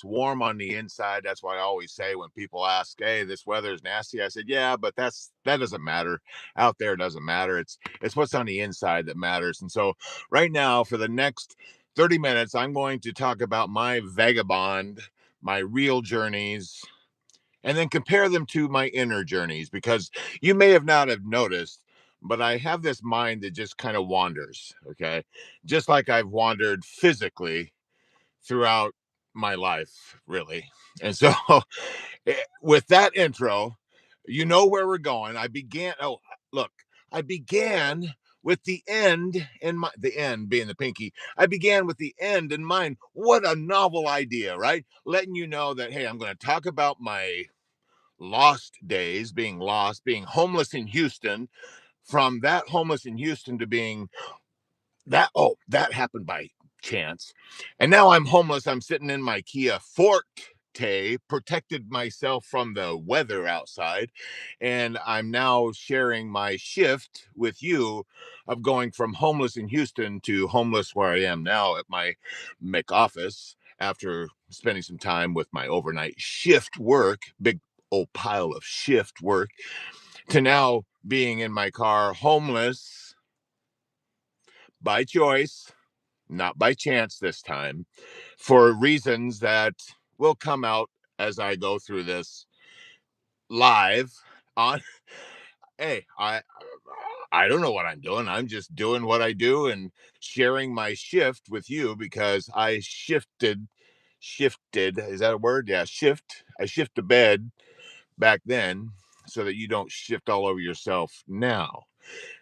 warm on the inside. That's why I always say when people ask, "Hey, this weather is nasty," I said, "Yeah, but that doesn't matter. Out there doesn't matter. It's what's on the inside that matters." And so, right now, for the next 30 minutes, I'm going to talk about my vagabond, my real journeys, and then compare them to my inner journeys, because you may have not have noticed, but I have this mind that just kind of wanders. Okay, just like I've wandered physically throughout my life, really. And so, with that intro, you know where we're going. Look, I began with the end in my the end being the pinky. I began with the end in mind. What a novel idea, right? Letting you know that, hey, I'm going to talk about my lost days, being lost, being homeless in Houston, from that homeless in Houston to being that happened by chance. And now I'm homeless. I'm sitting in my Kia Forte, protected myself from the weather outside. And I'm now sharing my shift with you of going from homeless in Houston to homeless where I am now at my Mc office after spending some time with my overnight shift work, big old pile of shift work, to now being in my car homeless by choice, not by chance this time, for reasons that will come out as I go through this live on. Hey, I don't know what I'm doing. I'm just doing what I do and sharing my shift with you, because I shifted, is that a word? Yeah, shift. I shift the bed back then so that you don't shift all over yourself now.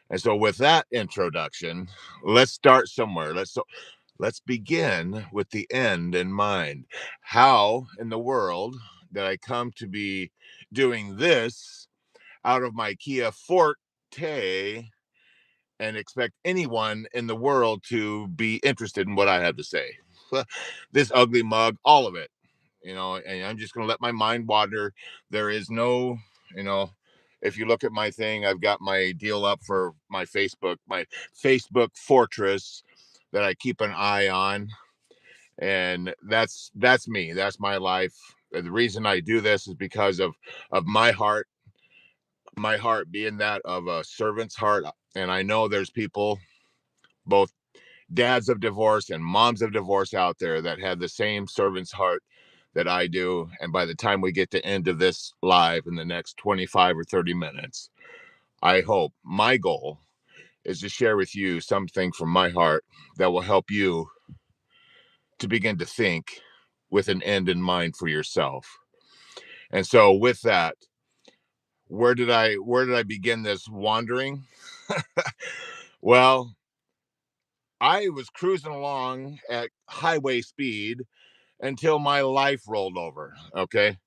And so, with that introduction, let's start somewhere. Let's begin with the end in mind. How in the world did I come to be doing this out of my Kia Forte and expect anyone in the world to be interested in what I have to say? This ugly mug, all of it, and I'm just going to let my mind wander. There is no, you know, if you look at my thing, I've got my deal up for my Facebook fortress that I keep an eye on, and that's me. That's my life. The reason I do this is because of my heart being that of a servant's heart. And I know there's people, both dads of divorce and moms of divorce out there, that have the same servant's heart that I do. And by the time we get to end of this live in the next 25 or 30 minutes, I hope, my goal is to share with you something from my heart that will help you to begin to think with an end in mind for yourself. And so, with that, where did I begin this wandering? Well, I was cruising along at highway speed until my life rolled over. Okay.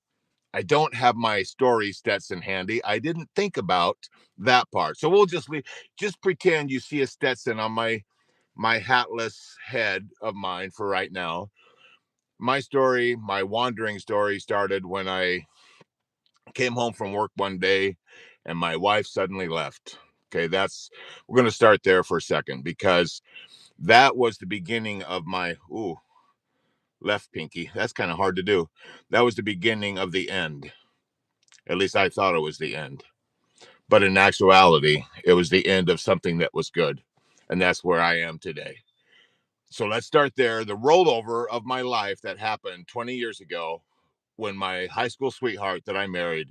I don't have my story Stetson handy. I didn't think about that part. So we'll just pretend you see a Stetson on my hatless head of mine for right now. My story, my wandering story, started when I came home from work one day and my wife suddenly left. Okay, we're going to start there for a second, because that was the beginning of my left pinky. That's kind of hard to do. That was the beginning of the end. At least I thought it was the end. But in actuality, it was the end of something that was good. And that's where I am today. So let's start there. The rollover of my life that happened 20 years ago, when my high school sweetheart that I married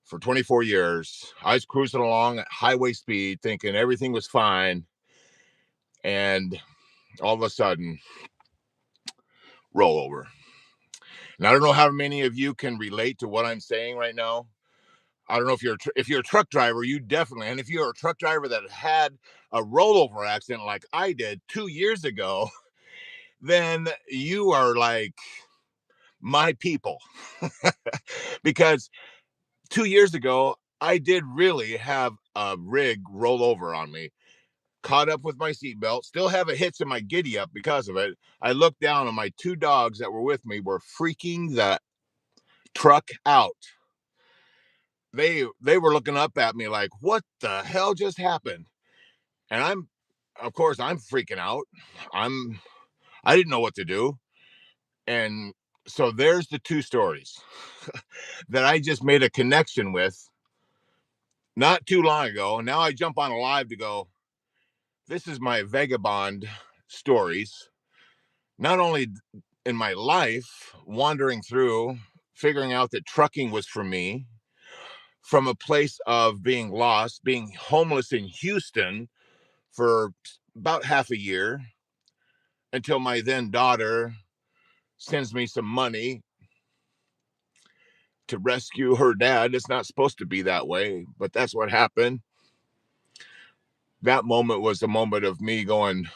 for 24 years, I was cruising along at highway speed thinking everything was fine. And all of a sudden, rollover. And I don't know how many of you can relate to what I'm saying right now. I don't know if you're a truck driver, you definitely, and if you're a truck driver that had a rollover accident like I did 2 years ago, then you are like my people. Because 2 years ago, I did really have a rig roll over on me. Caught up with my seatbelt, still have a hitch in my giddy up because of it. I looked down, and my two dogs that were with me were freaking the truck out. They were looking up at me like, what the hell just happened? And of course I'm freaking out. I didn't know what to do. And So there's the two stories that I just made a connection with not too long ago. Now I jump on a live to go, this is my vagabond stories, not only in my life, wandering through, figuring out that trucking was for me from a place of being lost, being homeless in Houston for about half a year until my then daughter sends me some money to rescue her dad. It's not supposed to be that way, but that's what happened. That moment was the moment of me going,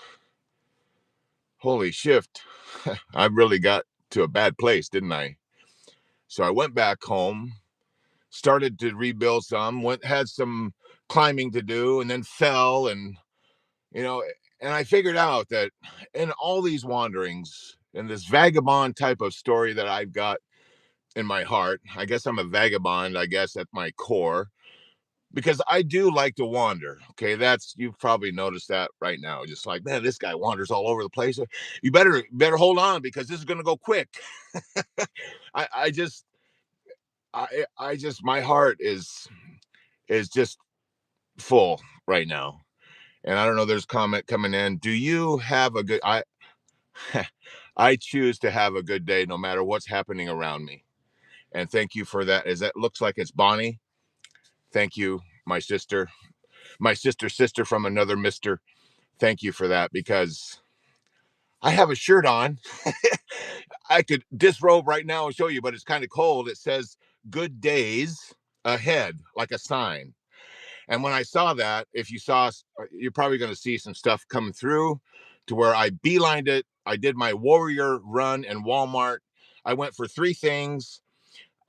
holy shift, I really got to a bad place, didn't I? So I went back home, started to rebuild had some climbing to do, and then fell. And, you know, and I figured out that in all these wanderings, in this vagabond type of story that I've got in my heart, I guess I'm a vagabond, I guess, at my core, because I do like to wander. Okay, that's, you've probably noticed that right now. Just like, man, this guy wanders all over the place. You better hold on because this is going to go quick. I just I just my heart is just full right now. And I don't know, there's comment coming in. Do you have a good I choose to have a good day no matter what's happening around me. And thank you for that. Is that looks like it's Bonnie? Thank you, my sister from another mister. Thank you for that, because I have a shirt on. I could disrobe right now and show you, but it's kind of cold. It says good days ahead, like a sign. And when I saw that, if you saw, you're probably going to see some stuff coming through to where I beelined it. I did my warrior run in Walmart. I went for three things.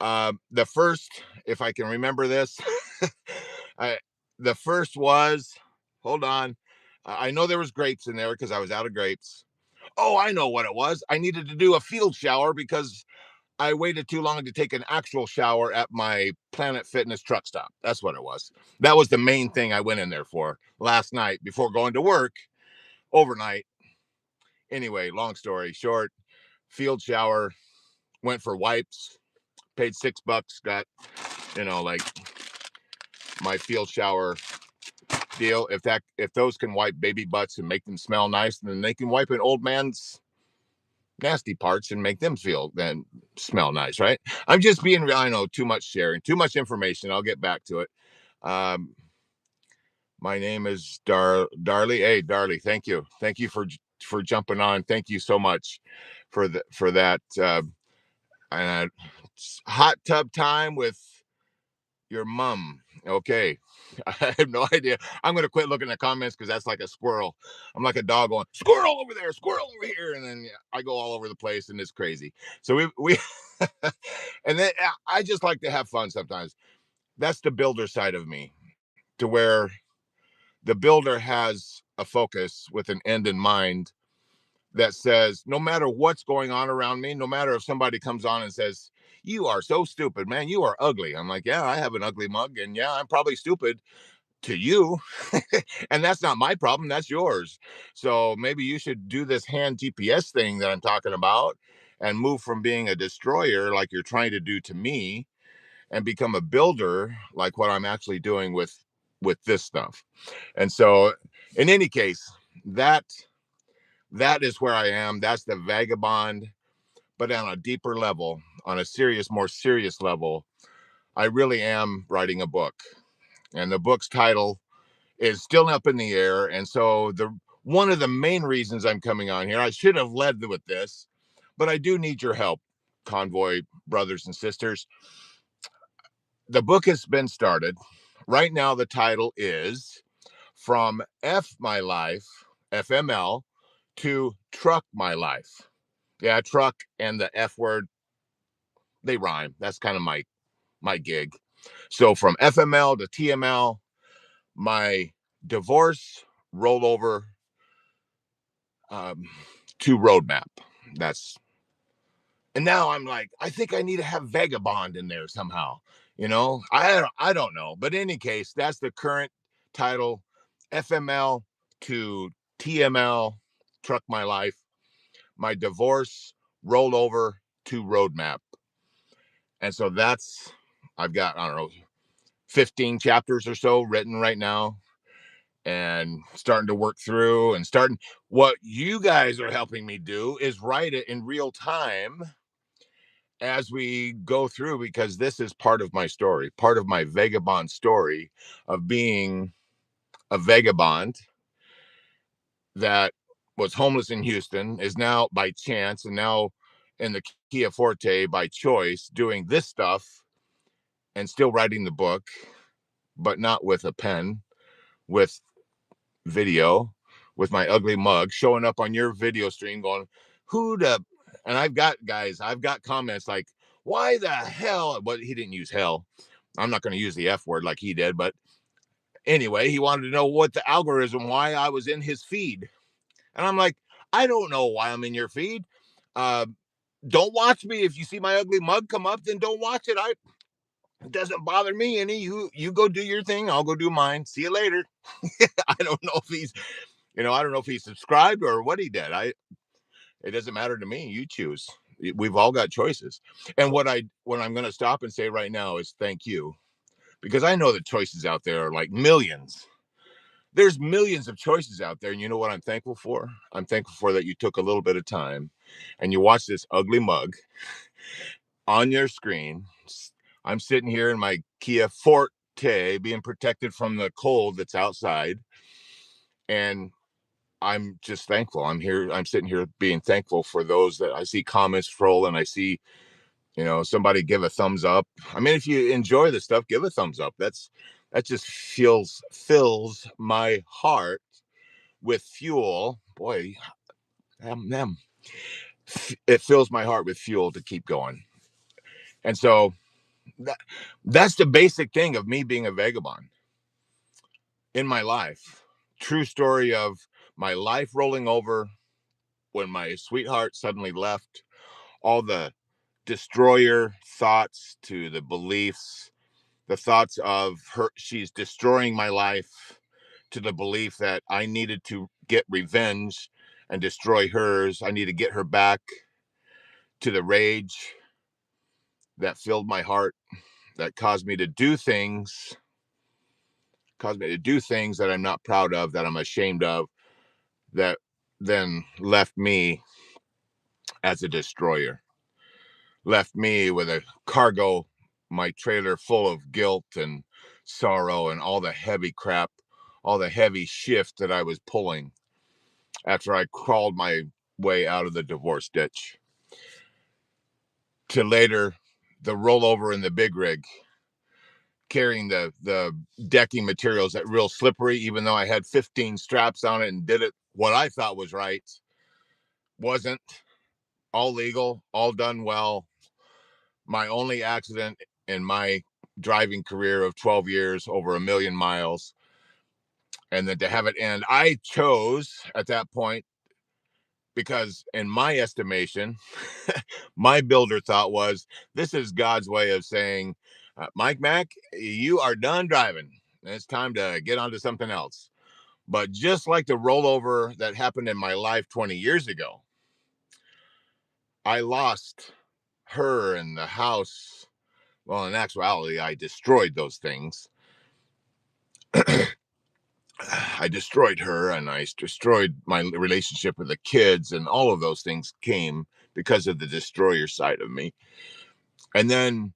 The first, if I can remember this, I, the first was, hold on. I know there was grapes in there because I was out of grapes. Oh, I know what it was. I needed to do a field shower because I waited too long to take an actual shower at my Planet Fitness truck stop. That's what it was. That was the main thing I went in there for last night before going to work overnight. Anyway, long story short, field shower, went for wipes, paid $6, got, like my field shower deal. If those can wipe baby butts and make them smell nice, then they can wipe an old man's nasty parts and make them smell nice, right? I'm just being, I know, too much sharing, too much information. I'll get back to it. Um, my name is Darley. Hey, Darley, thank you for jumping on. Thank you so much for that. And hot tub time with your mom. Okay. I have no idea. I'm going to quit looking at comments because that's like a squirrel. I'm like a dog going, squirrel over there, squirrel over here. And then I go all over the place and it's crazy. So we and then I just like to have fun sometimes. That's the builder side of me, to where the builder has a focus with an end in mind that says, no matter what's going on around me, no matter if somebody comes on and says, you are so stupid, man, you are ugly. I'm like, yeah, I have an ugly mug. And yeah, I'm probably stupid to you. And that's not my problem. That's yours. So maybe you should do this hand GPS thing that I'm talking about and move from being a destroyer like you're trying to do to me and become a builder like what I'm actually doing with this stuff. And so in any case, that that is where I am. That's the vagabond, but on a deeper level, on a more serious level, I really am writing a book. And the book's title is still up in the air. And so one of the main reasons I'm coming on here, I should have led with this, but I do need your help, convoy brothers and sisters. The book has been started. Right now, the title is From My Life, FML, to Truck My Life. Yeah, truck and the F word, they rhyme. That's kind of my gig. So from FML to TML, my divorce rollover um, to roadmap. That's and now I'm like, I think I need to have Vagabond in there somehow. I don't know, but in any case, that's the current title: FML to TML, truck my life, my divorce rollover to roadmap. And so I've got, I don't know, 15 chapters or so written right now, and starting to work through and starting. What you guys are helping me do is write it in real time as we go through, because this is part of my story, part of my vagabond story of being a vagabond that was homeless in Houston, is now by chance, and now in the Kia Forte by choice, doing this stuff and still writing the book, but not with a pen, with video, with my ugly mug showing up on your video stream going, who the, and I've got comments like, why the hell, but he didn't use hell. I'm not going to use the F word like he did, but anyway, he wanted to know what the algorithm, why I was in his feed. And I'm like, I don't know why I'm in your feed. Uh, don't watch me. If you see my ugly mug come up, then don't watch it. It doesn't bother me any. You go do your thing. I'll go do mine. See you later. I don't know if he's, I don't know if he subscribed or what he did. It doesn't matter to me. You choose. We've all got choices. And what I'm going to stop and say right now is thank you, because I know the choices out there are like millions. There's millions of choices out there. And you know what I'm thankful for? I'm thankful for that you took a little bit of time and you watched this ugly mug on your screen. I'm sitting here in my Kia Forte being protected from the cold that's outside. And I'm just thankful. I'm sitting here being thankful for those that I see comments troll, and I see, somebody give a thumbs up. I mean, if you enjoy the stuff, give a thumbs up. That just fills my heart with fuel. Boy, them. It fills my heart with fuel to keep going. And so that's the basic thing of me being a vagabond in my life. True story of my life rolling over when my sweetheart suddenly left. All the destroyer thoughts to the beliefs, the thoughts of her, she's destroying my life, to the belief that I needed to get revenge and destroy hers. I need to get her back, to the rage that filled my heart, that caused me to do things that I'm not proud of, that I'm ashamed of, that then left me as a destroyer, left me with my trailer full of guilt and sorrow and all the heavy crap, all the heavy shift that I was pulling after I crawled my way out of the divorce ditch, to later the rollover in the big rig, carrying the decking materials that real slippery, even though I had 15 straps on it and did it what I thought was right. Wasn't. All legal, all done well. My only accident in my driving career of 12 years, over 1,000,000 miles. And then to have it end, I chose at that point, because in my estimation, my builder thought was, this is God's way of saying, Mike Mack, you are done driving. It's time to get on to something else. But just like the rollover that happened in my life 20 years ago, I lost her and the house. Well, in actuality, I destroyed those things. I destroyed her, and I destroyed my relationship with the kids, and all of those things came because of the destroyer side of me. And then,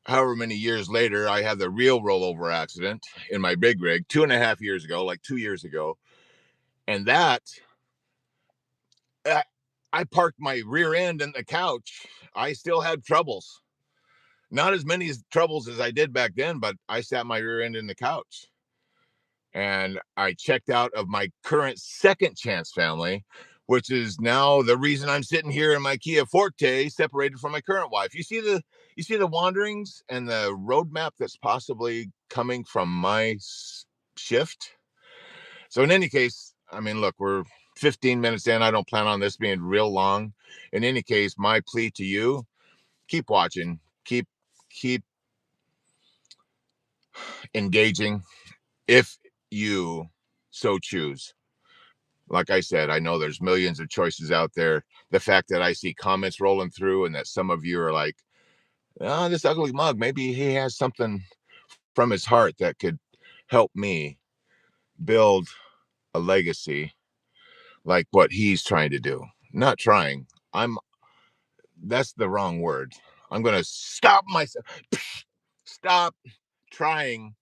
however many years later, I had the real rollover accident in my big rig 2.5 years ago, like 2 years ago. And that, I parked my rear end in the couch. I still had troubles. Not as many troubles as I did back then, but I sat my rear end in the couch. And I checked out of my current second chance family, which is now the reason I'm sitting here in my Kia Forte, separated from my current wife. You see the wanderings and the roadmap that's possibly coming from my shift. So in any case, I mean, look, we're 15 minutes in. I don't plan on this being real long. In any case, my plea to you: keep watching, keep engaging, if you so choose. Like I said, I know there's millions of choices out there. The fact that I see comments rolling through and that some of you are like, oh, this ugly mug, maybe he has something from his heart that could help me build a legacy like what he's trying to do. Not trying. I'm That's the wrong word. I'm going to stop myself. Stop. Trying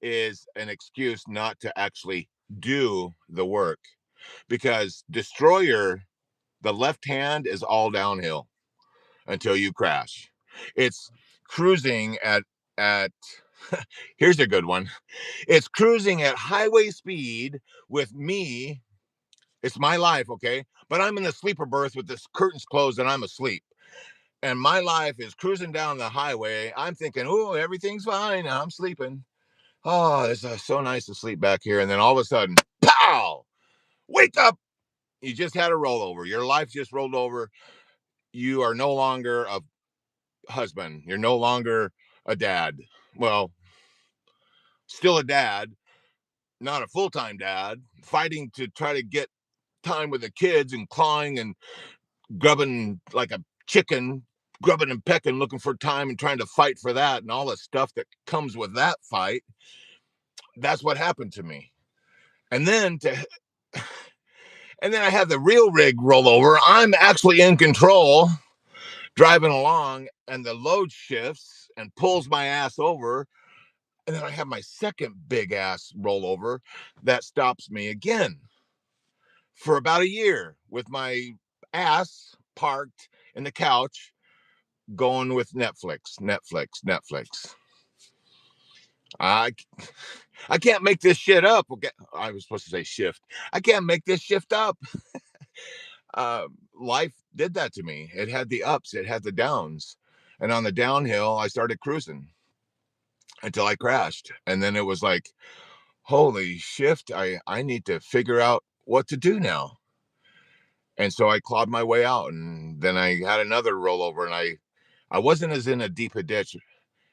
is an excuse not to actually do the work, because destroyer, the left hand is all downhill until you crash. It's cruising at here's a good one. It's cruising at highway speed with me. It's my life, okay? But I'm in the sleeper berth with the curtains closed and I'm asleep. And my life is cruising down the highway. I'm thinking, oh, everything's fine. I'm sleeping. Oh, it's so nice to sleep back here. And then all of a sudden, pow! Wake up! You just had a rollover. Your life just rolled over. You are no longer a husband. You're no longer a dad. Well, still a dad, not a full-time dad, fighting to try to get time with the kids and clawing and grubbing like a chicken, grubbing and pecking, looking for time and trying to fight for that and all the stuff that comes with that fight. That's what happened to me. And then I have the real rig rollover. I'm actually in control, driving along, and the load shifts and pulls my ass over. And then I have my second big ass rollover that stops me again for about a year with my ass parked in the couch going with Netflix. I I can't make this shit up. Okay, I was supposed to say shift. I can't make this shift up. Life did that to me. It had the ups, it had the downs, and on the downhill, I started cruising until I crashed, and then it was like, holy shift! I need to figure out what to do now. And so I clawed my way out, and then I had another rollover, and I wasn't as in a deep a ditch.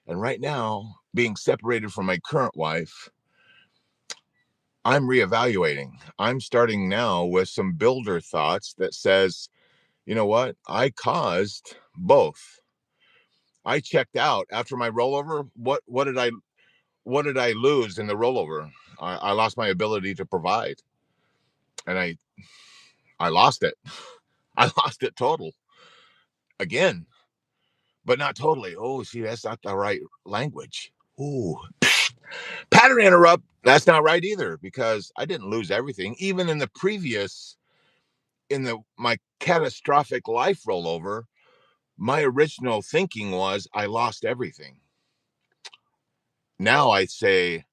And right now, being separated from my current wife, I'm reevaluating. I'm starting now with some builder thoughts that says, you know what? I caused both. I checked out after my rollover. What did I lose in the rollover? I lost my ability to provide, and I lost it. I lost it total again, but not totally. Oh, see, that's not the right language. Ooh, pattern interrupt. That's not right either, because I didn't lose everything. Even in the previous, in the my catastrophic life rollover, my original thinking was I lost everything. Now I say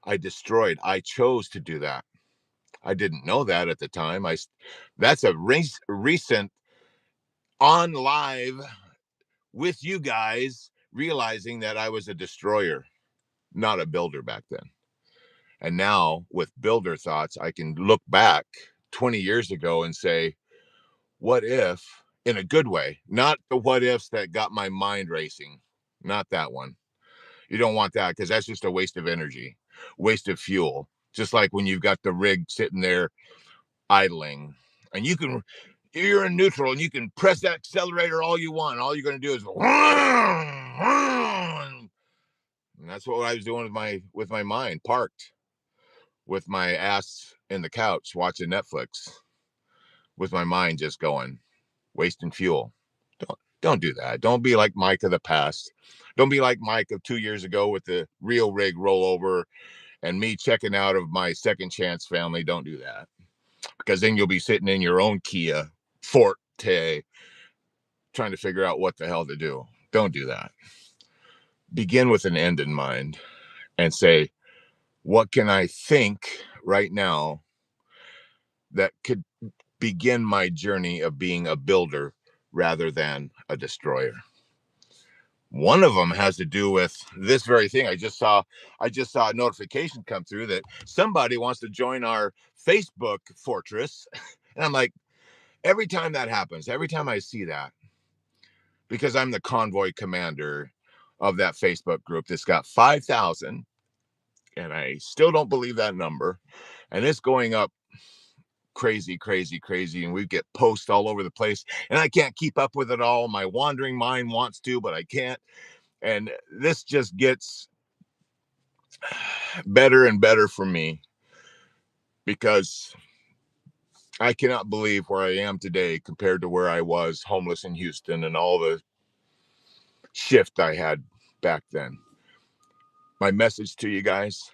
I destroyed. I chose to do that. I didn't know that at the time. That's a recent on live with you guys realizing that I was a destroyer, not a builder back then. And now with builder thoughts, I can look back 20 years ago and say, what if, in a good way, not the what ifs that got my mind racing, not that one. You don't want that, because that's just a waste of energy, waste of fuel. Just like when you've got the rig sitting there idling, and you're in neutral and you can press that accelerator all you want. All you're going to do is and that's what I was doing with my mind parked, with my ass in the couch watching Netflix, with my mind just going, wasting fuel. Don't do that. Don't be like Mike of the past. Don't be like Mike of 2 years ago with the real rig rollover and me checking out of my second chance family. Don't do that, because then you'll be sitting in your own Kia Forte trying to figure out what the hell to do. Don't do that. Begin with an end in mind and say, what can I think right now that could begin my journey of being a builder rather than a destroyer? One of them has to do with this very thing. I just saw a notification come through that somebody wants to join our Facebook fortress. And I'm like, every time that happens, every time I see that, because I'm the convoy commander of that Facebook group that's got 5,000, and I still don't believe that number, and it's going up crazy, crazy, crazy. And we get posts all over the place. And I can't keep up with it all. My wandering mind wants to, but I can't. And this just gets better and better for me because I cannot believe where I am today compared to where I was homeless in Houston and all the shift I had back then. My message to you guys,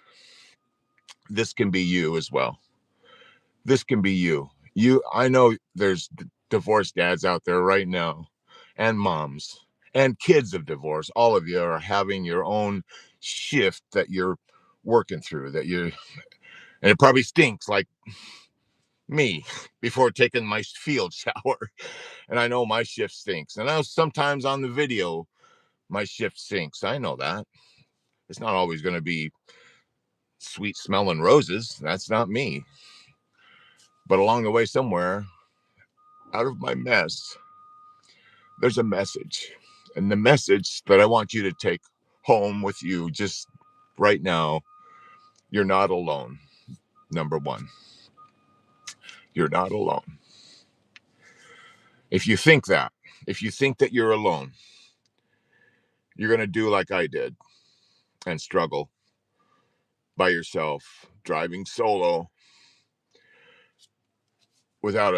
this can be you as well. This can be you. I know there's divorced dads out there right now, and moms and kids of divorce. All of you are having your own shift that you're working through, and it probably stinks like me before taking my field shower. And I know my shift stinks. And I know sometimes on the video, my shift stinks. I know that. It's not always going to be sweet smelling roses. That's not me. But along the way, somewhere, out of my mess, there's a message. And the message that I want you to take home with you just right now, you're not alone. Number one, you're not alone. If you think that you're alone, you're going to do like I did and struggle by yourself, driving solo without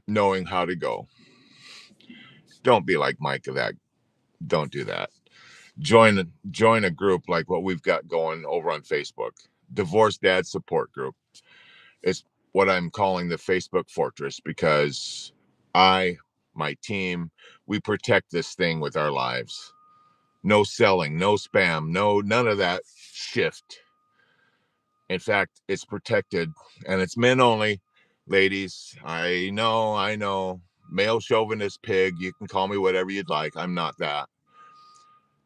knowing how to go. Don't be like Mike. Don't do that. Join a group like what we've got going over on Facebook, Divorced Dad Support Group. It's what I'm calling the Facebook Fortress because my team, we protect this thing with our lives. No selling, no spam, none of that shift. In fact, it's protected and it's men only. Ladies, I know, male chauvinist pig. You can call me whatever you'd like. I'm not that.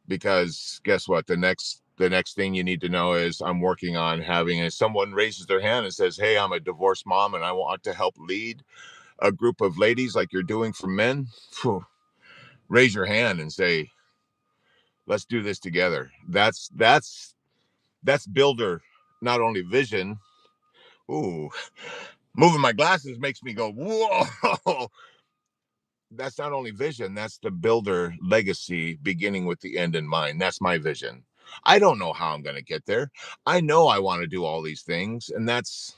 Because guess what? The next thing you need to know is I'm working on having, if someone raises their hand and says, hey, I'm a divorced mom and I want to help lead a group of ladies like you're doing for men, raise your hand and say, let's do this together. That's builder, not only vision. Ooh, moving my glasses makes me go, whoa. That's not only vision, that's the builder legacy, beginning with the end in mind. That's my vision. I don't know how I'm going to get there. I know I want to do all these things, and that's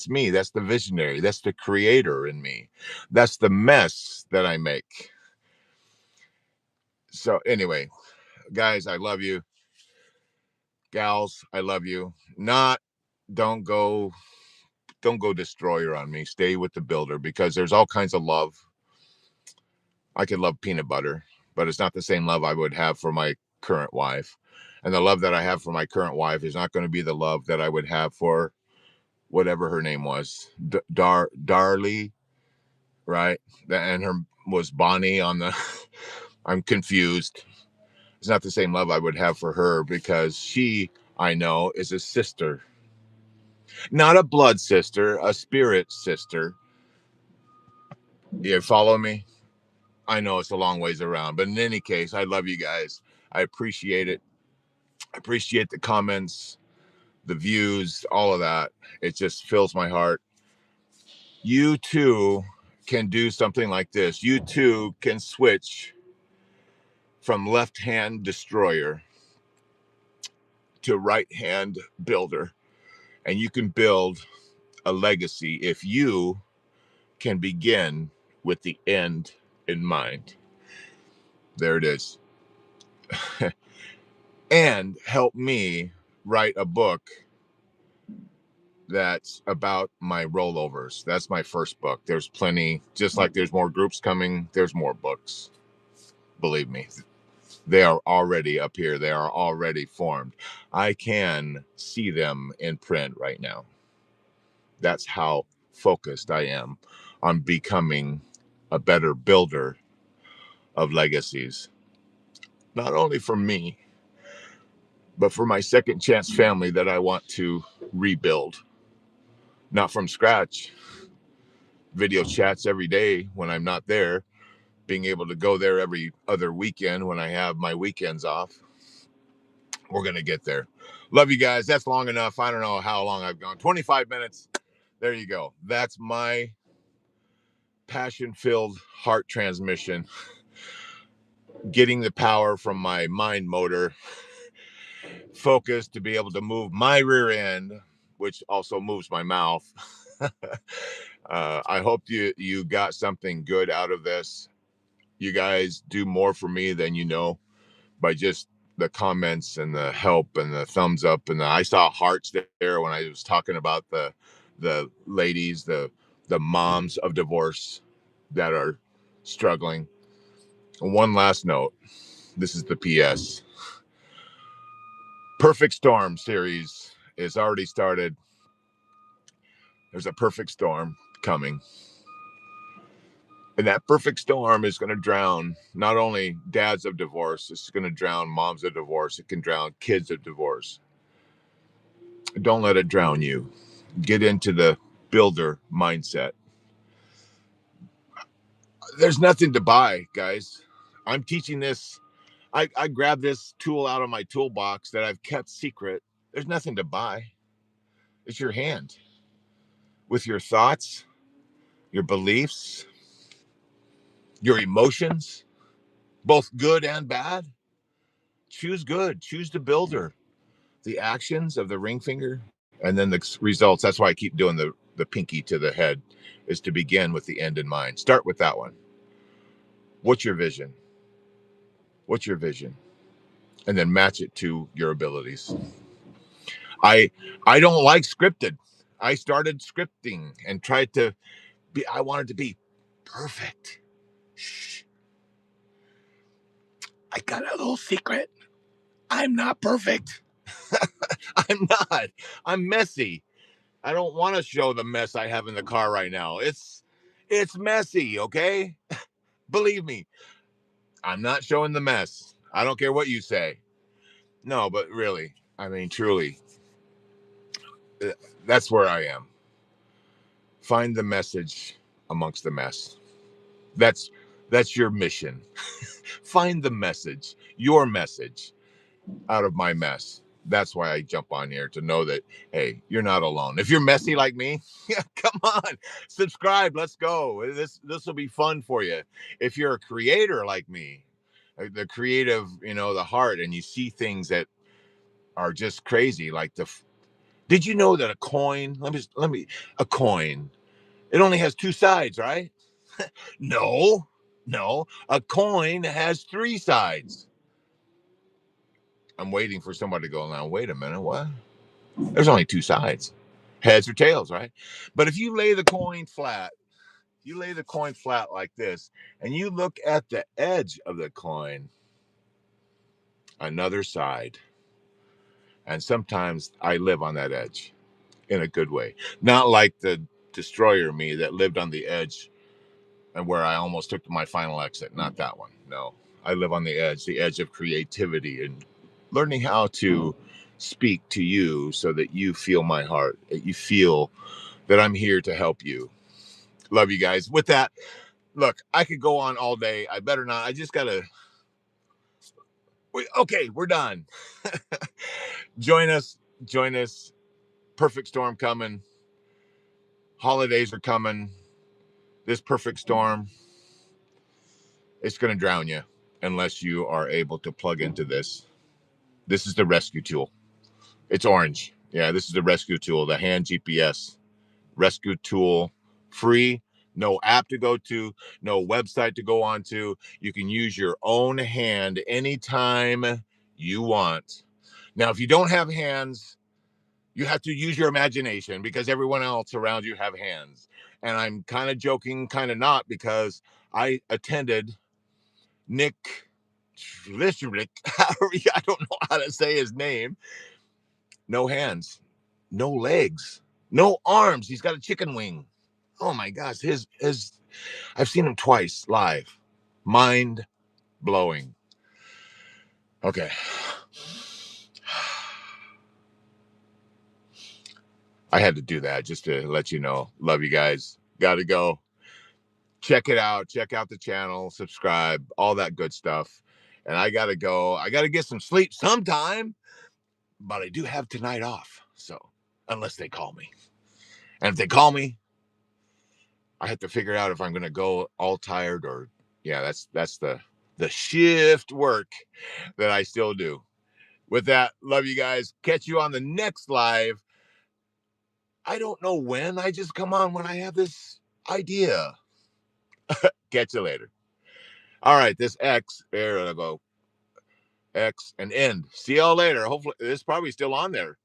me. That's the visionary. That's the creator in me. That's the mess that I make. So anyway, guys, I love you. Gals, I love you. Not don't go destroyer on me. Stay with the builder because there's all kinds of love. I could love peanut butter, but it's not the same love I would have for my current wife. And the love that I have for my current wife is not going to be the love that I would have for whatever her name was. Darlie, right? And her was Bonnie on the I'm confused. It's not the same love I would have for her because she, I know, is a sister. Not a blood sister, a spirit sister. You follow me? I know it's a long ways around, but in any case, I love you guys. I appreciate it. I appreciate the comments, the views, all of that. It just fills my heart. You too can do something like this. You too can switch from left hand destroyer to right hand builder. And you can build a legacy if you can begin with the end in mind. There it is. And help me write a book that's about my rollovers. That's my first book. There's plenty, just like there's more groups coming, there's more books. Believe me, they are already up here. They are already formed. I can see them in print right now. That's how focused I am on becoming a better builder of legacies, not only for me, but for my second chance family that I want to rebuild, not from scratch. Video chats every day when I'm not there, being able to go there every other weekend when I have my weekends off. We're going to get there. Love you guys. That's long enough. I don't know how long I've gone. 25 minutes. There you go. That's my passion-filled heart transmission, getting the power from my mind motor focus to be able to move my rear end, which also moves my mouth. I hope you got something good out of this. You guys do more for me than you know by just the comments and the help and the thumbs up, and I saw hearts there when I was talking about the ladies, the moms of divorce that are struggling. And one last note. This is the PS. Perfect Storm series is already started. There's a perfect storm coming. And that perfect storm is going to drown not only dads of divorce, it's going to drown moms of divorce, it can drown kids of divorce. Don't let it drown you. Get into the builder mindset. There's nothing to buy, guys. I'm teaching this. I grabbed this tool out of my toolbox that I've kept secret. There's nothing to buy. It's your hand with your thoughts, your beliefs, your emotions, both good and bad. Choose good. Choose the builder. The actions of the ring finger and then the results. That's why I keep doing the pinky to the head, is to begin with the end in mind. Start with that one. What's your vision? What's your vision? And then match it to your abilities. I I don't like scripted. I started scripting and tried to be, I wanted to be perfect. Shh. I got a little secret. I'm not perfect. I'm not. I'm messy. I don't want to show the mess I have in the car right now. It's messy, okay? Believe me. I'm not showing the mess. I don't care what you say. No, but really, I mean truly, uh, that's where I am. Find the message amongst the mess. That's that's your mission. Find the message, your message out of my mess. That's why I jump on here, to know that, hey, you're not alone. If you're messy like me, yeah, come on, subscribe. Let's go. This will be fun for you. If you're a creator like me, the creative, the heart, and you see things that are just crazy, like did you know that a coin? Let me a coin. It only has two sides, right? No, no. A coin has three sides. I'm waiting for somebody to go, now, wait a minute, what? There's only two sides, heads or tails, right? But if you lay the coin flat, you lay the coin flat like this, and you look at the edge of the coin, another side. And sometimes I live on that edge in a good way. Not like the destroyer me that lived on the edge and where I almost took my final exit. Not that one. No, I live on the edge of creativity and learning how to speak to you so that you feel my heart, that you feel that I'm here to help you. Love you guys. With that, look, I could go on all day. I better not. I just gotta. Okay, we're done. Join us. Join us. Perfect storm coming. Holidays are coming. This perfect storm, it's gonna drown you unless you are able to plug into this. This is the rescue tool. It's orange. Yeah, this is the rescue tool, the hand GPS rescue tool. Free, no app to go to, no website to go on to. You can use your own hand anytime you want. Now, if you don't have hands, you have to use your imagination because everyone else around you have hands. And I'm kind of joking, kind of not, because I attended Nick Lischrick. I don't know how to say his name. No hands, no legs, no arms. He's got a chicken wing. Oh my gosh, his I've seen him twice live. Mind blowing. Okay. I had to do that just to let you know. Love you guys. Gotta go. Check it out. Check out the channel. Subscribe. All that good stuff. And I gotta go. I gotta get some sleep sometime. But I do have tonight off. So unless they call me. And if they call me, I have to figure out if I'm going to go all tired or, yeah, that's the shift work that I still do. With that, love you guys. Catch you on the next live. I don't know when. I just come on when I have this idea. Catch you later. All right, this X, there I go. X and end. See y'all later. Hopefully, this is probably still on there.